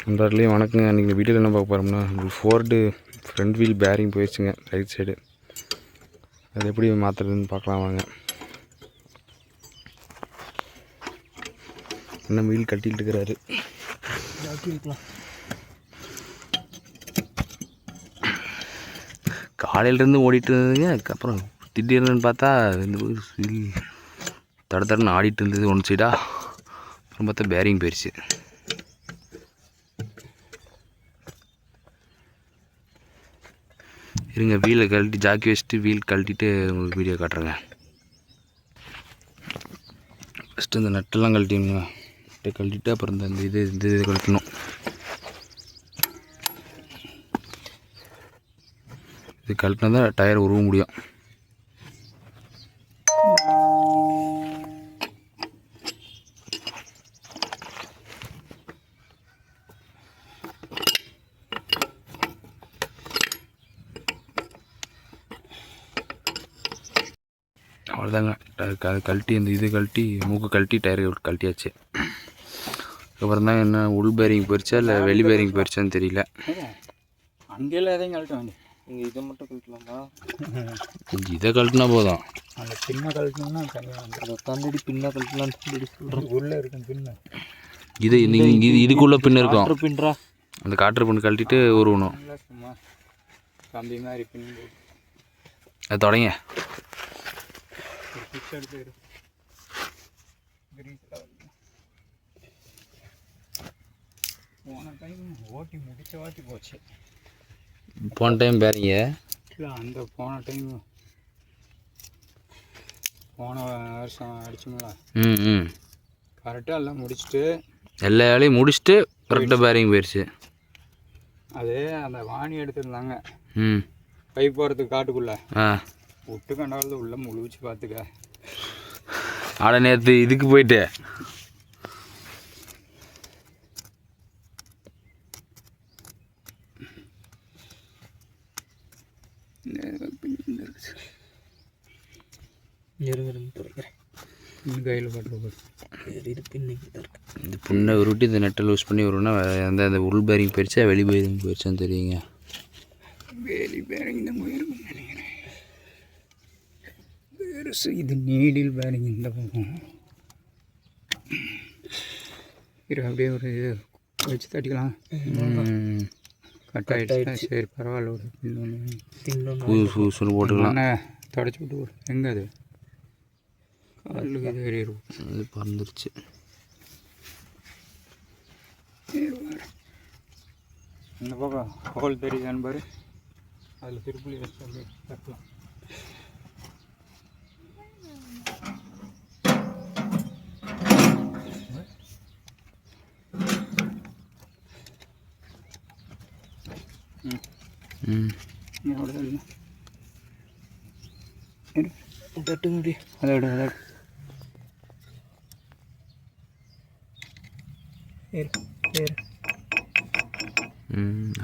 நண்பர்களே வணக்கங்க. அன்றைக்கி வீடியோவில் என்ன பார்க்க போகிறோம்னா, ஃபோர்டு ஃப்ரண்ட் வீல் பேரிங் போயிடுச்சுங்க ரைட் சைடு. அது எப்படி மாற்றுறதுன்னு பார்க்கலாம் வாங்க. இன்னும் வீல் கட்டிகிட்டு இருக்கிறாரு. காலையிலேருந்து ஓடிட்டு இருந்ததுங்க. அதுக்கப்புறம் திடீர்னு பார்த்தா இந்த வீல் தடன்னு ஆடிட்டு இருந்தது ஒன் சைடாக. அப்புறம் பார்த்தா பேரிங் போயிடுச்சு. இருங்க, வீலை கழட்டி ஜாக்கி வச்சுட்டு வீல் கழட்டிட்டு உங்களுக்கு வீடியோ காட்டுறேங்க. ஃபஸ்ட்டு இந்த நட்டெல்லாம் கழட்டிடுங்க. நட்டை கழட்டிட்டு அப்புறம் இந்த இது கழட்டணும். இது கழட்டினா தான் டயர் உருவ முடியும். அவ்வளோதாங்க. அது கழட்டி இந்த இது கழட்டி மூக்கு கழட்டி டயர் கழட்டியாச்சு. அதுக்கப்புறம் தான் என்ன உள் பேரிங் போயிடுச்சா இல்லை வெளி பேரிங் போயிடுச்சான்னு தெரியல. அங்கேயும் எதையும் கழட்ட வேண்டிய இங்கே இதை மட்டும் கழட்டலாமா? இதை கழட்டினா போதும். அந்த பின்ன கழட்டணும்னா தனியாக அதை தாண்டி பின்ன கழட்டலான்னு சொல்கிறேன். உள்ளே இருக்கும் பின்ன. இதுக்குள்ளே பின்னு இருக்கும். பின்றா அந்த காற்று பின்னு கழட்டிட்டு உருவணும். சும்மா கம்பி மாதிரி பின் அது தொடங்க. போன டைம் ஓட்டி முடிச்ச வாட்டி போச்சு. போன டைம் பேரிங்க இல்லை, அந்த போன வருஷம் அடிச்சோம்ல. கரெக்டாக எல்லாம் முடிச்சுட்டு எல்லா வேலையும் முடிச்சுட்டு கரெக்டாக பேரிங் போயிடுச்சு. அது அந்த வாணி எடுத்துருந்தாங்க பைப் போகிறதுக்கு காட்டுக்குள்ளே விட்டு கண்டாவது உள்ள முழுவிச்சு பார்த்துக்க. ஆட நேற்று இதுக்கு போயிட்டு கையில் பட்டு இந்த புண்ணை உருட்டி இந்த நெட்டை லூஸ் பண்ணி வரும்னா அந்த உள் பேரிங் போயிடுச்சா வெளி பேரிங் போயிடுச்சான்னு தெரியுங்க. வெளி பேரிங் தான் போயிருக்கும் நினைக்கிறேன். இது நீடில் பேரிங் இந்த பக்கம் அப்படியே ஒரு இது வச்சு தட்டிக்கலாம். கட் ஆகிடுச்சு. சரி பரவாயில்ல, ஒரு புதுசு போட்டுக்கலாம். தொடச்சி விட்டு எங்கே அது காலுக்கு இது ஏறிடும். அது பறந்துருச்சு. இந்த பக்கம் ஹோல் தெரியுதான்னு பாரு. அதில் திருப்புளி வச்சு அப்படியே தட்டலாம். தட்டு முடியும் அதோட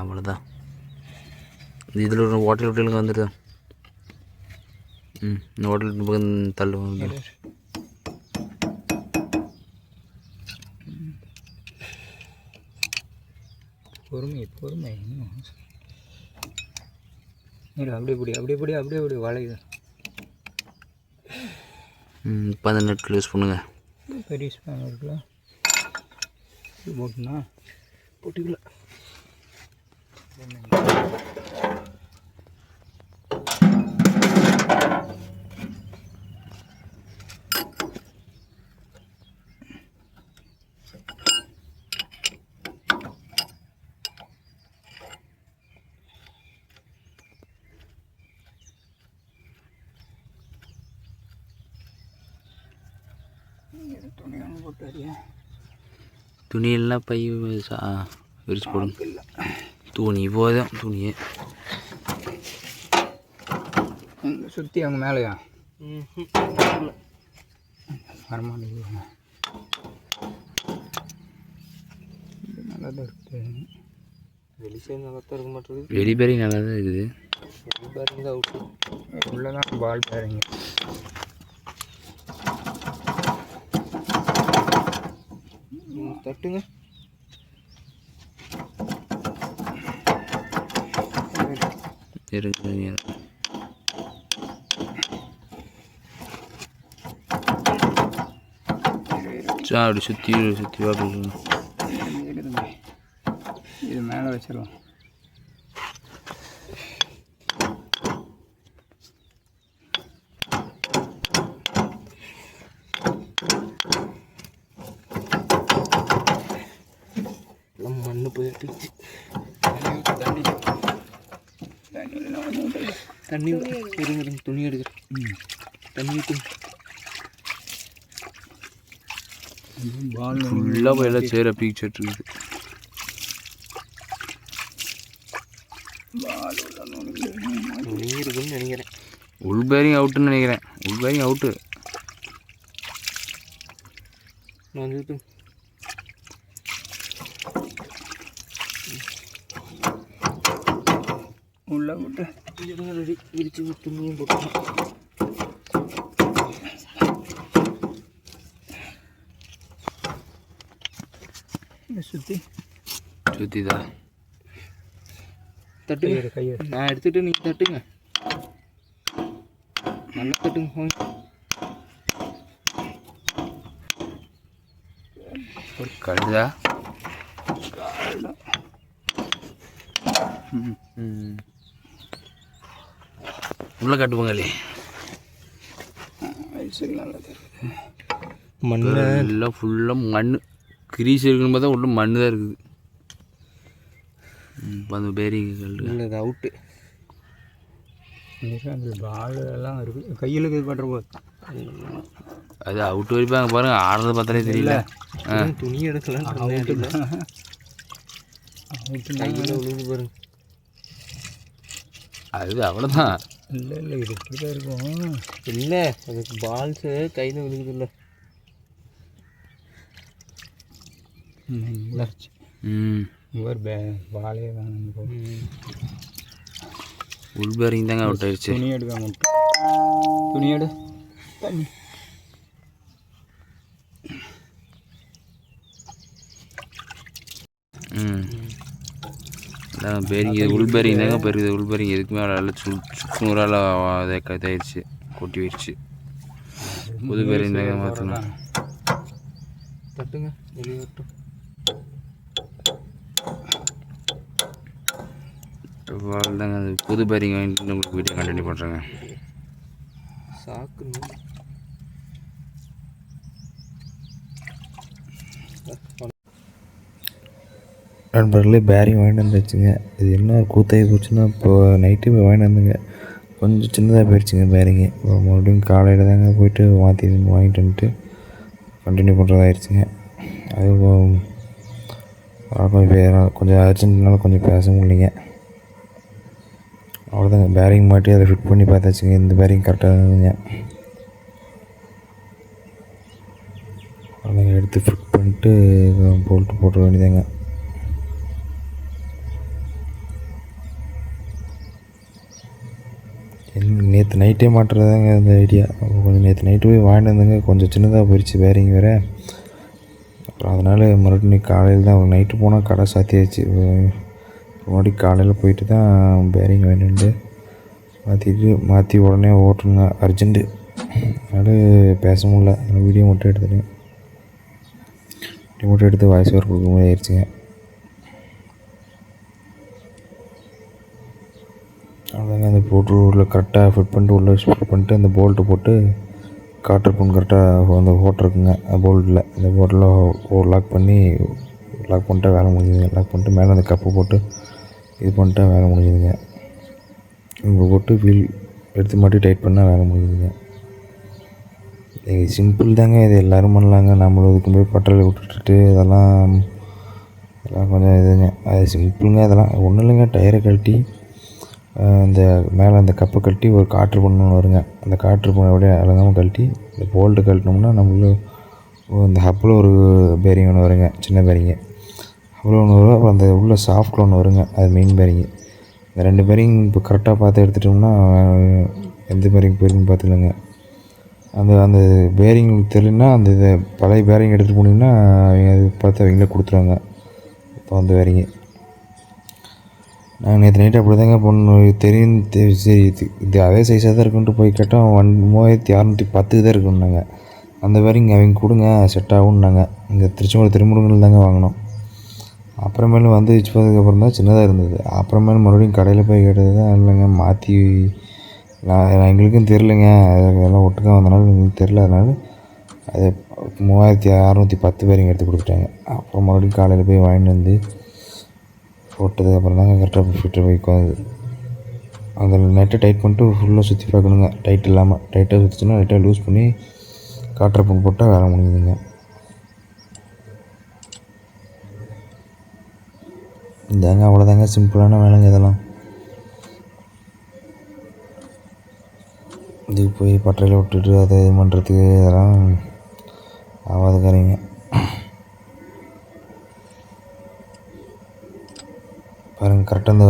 அவ்வளோதான். இதில் ஒரு ஹோட்டலுக்கு வந்துடுதா? இந்த ஹோட்டலுக்கு பக்கம் தள்ளு வந்து பொறுமை அப்படியே வளையுது. இப்போ அந்த நெட் யூஸ் பண்ணுங்க. பெரிய ஸ்பேன் இருக்குல்ல, போட்டுனா போட்டிக்கல. துணியெல்லாம் பை விரிச்சு போடும். துணி போதும். துணியே சுற்றி அவங்க மேலேயா வரமாட்டேங்குது. நல்லா தான் இருக்குது. வெளி சைடு நல்லா தான் இருக்க மாட்டேங்குது. வெளி பேரிங் நல்லா தான் இருக்குது. வெளி பேரிங் தான் அவுட்டு. உள்ளே தான் பால் பேரிங்க. தட்டுங்க. இருக்குங்க. அப்படி சுற்றி சுற்றி பார்க்கணும். இது மேலே வச்சிடலாம். மண்ணு போயிட்டு தண்ணி இருங்க, துணி எடுக்கிறேன். தண்ணி ஃபுல்லாக போய் எல்லாம் சேர பீச்சிட்டு இருக்குது. துணி இருக்குன்னு நினைக்கிறேன். உள் பேரிங் அவுட்டுன்னு நினைக்கிறேன். உள் பேரிங் அவுட்டு வந்துட்டு உள்ள விட்டு ரெடி விரிச்சு துணியும் போட்டோம். சுற்றிதான் தட்டுங்க. கையை நான் எடுத்துகிட்டு நீங்கள் தட்டுங்க, நல்லா தட்டுங்க. ஒரு கழுதா உள்ள கட்டுவாங்களே. மண் எல்லாம் ஃபுல்லாக மண். கிரீஸ் இருக்குன்னு பார்த்தா உள்ள மண் தான் இருக்குது. இப்போ அந்த பேரிங் இல்லை, அது அவுட்டு. அந்த பால் எல்லாம் இருக்குது. கையில் இது பண்ணுற போது அது அவுட்டு வரைப்பாங்க பாருங்க. ஆடுறது பார்த்தாலே தெரியல. துணி எடுக்கலாம். கையில் விழுந்து பாருங்க. அது அவ்வளோதான். இல்லை இல்லை, இது இப்படி தான் இருக்கும். இல்லை, அதுக்கு பால்ஸு கையில் விழுகுது. இல்லை பாலே தான். உள் பேரிங் தாங்க அவுட் ஆயிடுச்சு. துணி எடுக்காம துணி எடு. தண்ணி பேரிங் இது உள் பேரிங் தாங்க பெருகுது. உள் பேரிங் எதுக்குமே நல்லா சுக்குநூறால் இதாகிடுச்சு, கொட்டி போயிடுச்சு. புது பேரிங் தாங்க மாற்றணும். தட்டுங்க, வெளியே விட்டோம். தாங்க அது புது பேரிங் வாங்கிட்டு உங்களுக்கு வீடியோ கண்டினியூ பண்ணுறேங்க. சாக்கு நண்பர்களே, பேரிங் வாங்கிட்டு வந்துச்சுங்க. இது என்ன ஒரு கூத்தாகி போச்சுன்னா, இப்போ நைட்டு போய் வாங்கிட்டு வந்துங்க, கொஞ்சம் சின்னதாக போயிடுச்சுங்க பேரிங்கு. இப்போ மறுபடியும் காலையில் தாங்க போயிட்டு வாங்கிட்டு வந்துட்டு கண்டினியூ பண்ணுறதாயிருச்சுங்க. அது கொஞ்சம் அர்ஜென்ட்னால கொஞ்சம் பேச முடியலைங்க. அவ்வளோதாங்க. பேரிங் மாட்டி அதை ஃபிட் பண்ணி பார்த்தாச்சுங்க. இந்த பேரிங் கரெக்டாக இருந்துங்க. அவ்வளோதாங்க, எடுத்து ஃபிட் பண்ணிட்டு போல்ட்டு போட வேண்டியதாங்க. நேற்று நைட்டே மாட்டுறதாங்க இந்த ஐடியா. கொஞ்சம் நேற்று நைட்டு போய் வாங்கிட்டு வந்தேங்க. கொஞ்சம் சின்னதாக போயிடுச்சு பேரிங் வேறு. அப்புறம் அதனால் மறுபடியும் காலையில் தான், நைட்டு போனால் கடை சாத்தியாச்சு. மறுபடியும் காலையில் போயிட்டு தான் பேரிங் வாங்கிட்டு மாற்றி உடனே ஓட்டணுங்க, அர்ஜென்ட்டு. அதனால் பேச முடியல. வீடியோ மட்டும் எடுத்துட்டேன். வீடியோ மட்டும் எடுத்து வாய்ஸ் ஓவர் கொடுக்க மாதிரி ஆயிடுச்சுங்க. அவ்வளோதாங்க. அந்த போட்டு உள்ள கரெக்டாக ஃபிட் பண்ணிட்டு உள்ளே ஃபிட் பண்ணிட்டு அந்த போல்ட்டு போட்டு காற்று பொண்ணு கரெக்டாக அந்த போட்டிருக்குங்க. போல்ட்டில் அந்த போல்ட்டில் லாக் பண்ணிட்டா வேலை முடிஞ்சுதுங்க. லாக் பண்ணிட்டு மேலே அந்த கப்பு போட்டு இது பண்ணிட்டா வேலை முடிஞ்சுதுங்க. இங்கே போட்டு வீல் எடுத்து மாட்டி டைட் பண்ணால் வேலை முடிஞ்சுதுங்க. இது சிம்பிள் தாங்க. இது எல்லோரும் பண்ணலாங்க. நம்மளும் இதுக்கு போய் பட்டறையில் விட்டுட்டு இதெல்லாம் கொஞ்சம் இதுங்க. அது சிம்பிளுங்க. இதெல்லாம் ஒன்றும் இல்லைங்க. டயரை கழட்டி இந்த மேலே அந்த கப்பை கழட்டி ஒரு காற்று பண்ணணும் வருங்க. அந்த காற்று பண்ண அப்படியே அழகாமல் கழட்டி இந்த போல்ட்டு கழட்டினோம்னா நம்மளுக்கு இந்த ஹப்பில் ஒரு பேரிங் ஒன்று வருங்க, சின்ன பேரிங்கு. ஹப்பில் ஒன்று வரும். அப்புறம் அந்த உள்ள சாஃப்டில் ஒன்று வருங்க, அது மெயின் பேரிங்கு. இந்த 2 பேரிங் இப்போ கரெக்டாக பார்த்து எடுத்துட்டோம்னா எந்த பேரிங் போயிருக்குன்னு பார்த்துக்கலங்க. அந்த பேரிங் தெரியலன்னா அந்த இதை பழைய பேரிங் எடுத்துகிட்டு போனீங்கன்னா அவங்க அது பார்த்து அவங்களே கொடுத்துருவாங்க. இப்போ அந்த பேரிங்கு நாங்கள் நேற்று நைட்டு அப்படி தாங்க பொண்ணு தெரியும் சரி இது அதே சைஸாக தான் இருக்குன்ட்டு போய் கேட்டோம் 3610 தான் இருக்குன்னாங்க. அந்த வேரிங்க அவங்க கொடுங்க செட் ஆகும்னாங்க. இங்கே திருச்செங்கோடு திருமுருகனில் தாங்க வாங்கினோம். அப்புறமேலும் வந்து வச்சதுக்கப்புறம் தான் சின்னதாக இருந்தது. அப்புறமேலும் மறுபடியும் கடையில் போய் கேட்டது தான் இல்லைங்க மாற்றி எங்களுக்கும் தெரிலங்க அதெல்லாம் ஒட்டுக்க வந்தனால எங்களுக்கு தெரில. அதனால அது 3610 பேரிங்க எடுத்து கொடுத்துட்டாங்க. அப்புறம் மறுபடியும் காலையில் போய் வாங்கிட்டு வந்து போட்டதுக்கப்புறம் தாங்க கரெக்டாக ஃபிட்டு போய் உட்காந்து அந்த நெட்டை டைட் பண்ணிட்டு ஃபுல்லாக சுற்றி பார்க்கணுங்க. டைட் இல்லாமல் டைட்டாக சுற்றிச்சுன்னா லைட்டாக லூஸ் பண்ணி காட்டுற பங்கு போட்டால் வேலை முடியுதுங்க. இதாங்க அவ்வளோதாங்க சிம்பிளான வேலைங்க இதெல்லாம். இதுக்கு போய் பட்டறையில் விட்டுட்டு அதை இது பண்ணுறதுக்கு இதெல்லாம் ஆகாதுக்காரிங்க. பாருங்கள் கரெக்டாக அந்த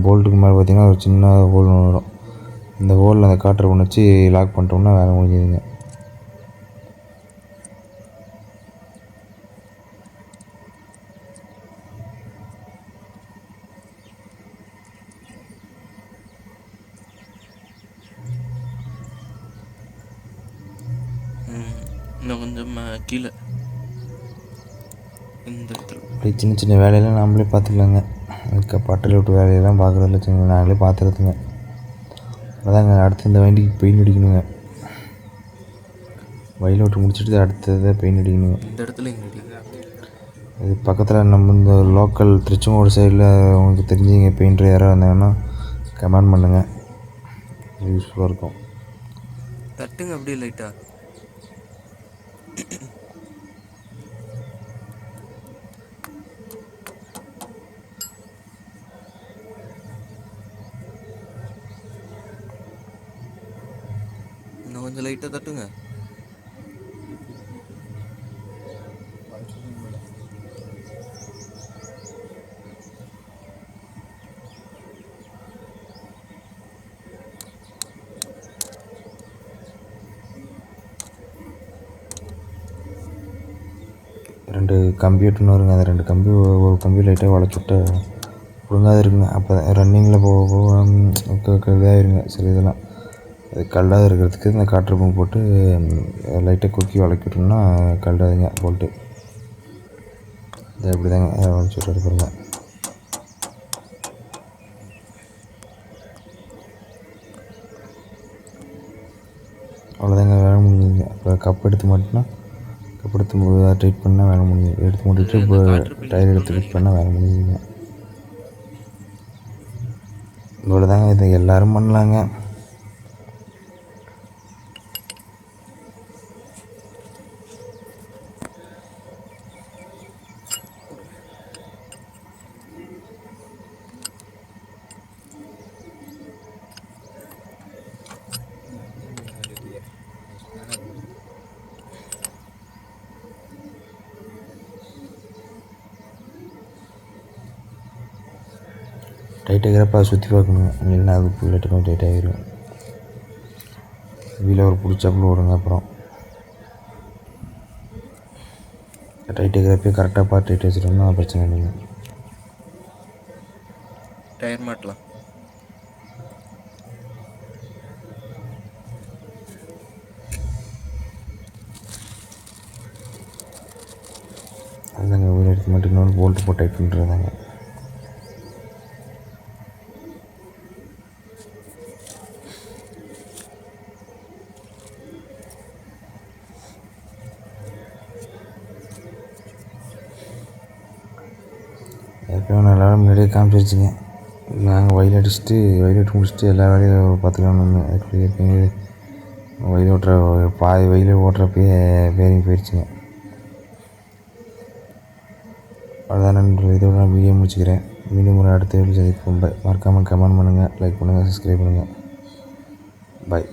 போல்ட்டுக்கு மேலே பார்த்திங்கன்னா ஒரு சின்ன ஹோல் ஒன்று வரும். இந்த ஹோலில் அந்த காற்றை ஒன்று வச்சு லாக் பண்ணிட்டோம்னா வேலை முடிஞ்சுதுங்க. இன்னும் கொஞ்சம் கீழே இந்த இடத்துல அப்படி சின்ன சின்ன வேலையெல்லாம் நாமளே பார்த்துக்கலாங்க. அதுக்கு பட்டறையில் விட்டு வேலையெல்லாம் பார்க்குறதில்ல, சின்ன நாங்களே பார்த்துருதுங்க. அதாங்க அடுத்து இந்த வண்டிக்கு பெயிண்ட் அடிக்கணுங்க. வயலை விட்டு முடிச்சுட்டு அடுத்ததை பெயிண்ட் அடிக்கணுங்க. இந்த இடத்துல இது பக்கத்தில் நம்ம இந்த லோக்கல் திருச்செங்கோடு சைடில் உங்களுக்கு தெரிஞ்சுங்க பெயிண்டர் யாராவது இருந்தாங்கன்னா கமெண்ட் பண்ணுங்கள், யூஸ்ஃபுல்லாக இருக்கும். தட்டுங்க அப்படியே லைட்டாக. இன்னும் கொஞ்சம் லைட்டாக தட்டுங்க. ரெண்டு கம்பி எட்டுன்னு வருங்க. அந்த 2 கம்பி ஒரு கம்பி லைட்டாக வளைச்சுட்டு ஒழுங்காக இருக்குங்க. அப்போ ரன்னிங்கில் போக இதாகிருங்க. சரி இதெல்லாம் அது கல்லாக இருக்கிறதுக்கு இந்த காற்று பங்கு போட்டு லைட்டாக குக்கி வளைக்கிட்டோம்னா கல்லாதுங்க போல்ட்டு. இது அப்படி தாங்க வளைச்சுட்டு இருப்பாருங்க. அவ்வளோதாங்க வேலை முடிஞ்சுதுங்க. அப்புறம் கப் எடுத்து மாட்டினா கப் எடுத்து டைட் பண்ணால் வேலை முடிஞ்சுது. எடுத்து மாட்டிட்டு இப்போ டயர் எடுத்து ஃபிட் பண்ணால் வேலை முடிஞ்சுதுங்க. இவ்வளோ தாங்க, இதை எல்லோரும் பண்ணலாங்க. டைட் ஆகிறப்ப அதை சுற்றி பார்க்கணும், இல்லைன்னா அது புல்லட்டுக்கும் டைட் ஆகிடும். வீல ஒரு பிடிச்சாப்புல விடுங்க. அப்புறம் டைட் ஆகிறப்பே கரெக்டாக பார்த்து டைட் வச்சுட்டோம்னா பிரச்சனை இல்லைங்க. டயர் மாட்டலாம். அதுதாங்க வீல் எடுத்து மட்டும் இன்னொன்று போல்ட்டு போட்டு டைட் பண்ணுறதாங்க. ஏற்கனவே நல்லா முன்னாடியே காமிச்சிருச்சுங்க. நாங்கள் வயல் அடிச்சுட்டு முடிச்சுட்டு எல்லா வேலையும் பார்த்துக்கலாம்னு ஏற்கனவே வயல் ஓட்டுற பாதி வயல் ஓட்டுறப்பயே பேரிங் போயிடுச்சுங்க. அவ்வளோதான் நண்பர்கள், இதோட நான் வீடியோ முடிச்சுக்கிறேன். மீண்டும் ஒரு அடுத்த வீடியோ சந்திப்போம். மறக்காமல் கமெண்ட் பண்ணுங்கள், லைக் பண்ணுங்கள், சப்ஸ்கிரைப் பண்ணுங்கள். பாய்.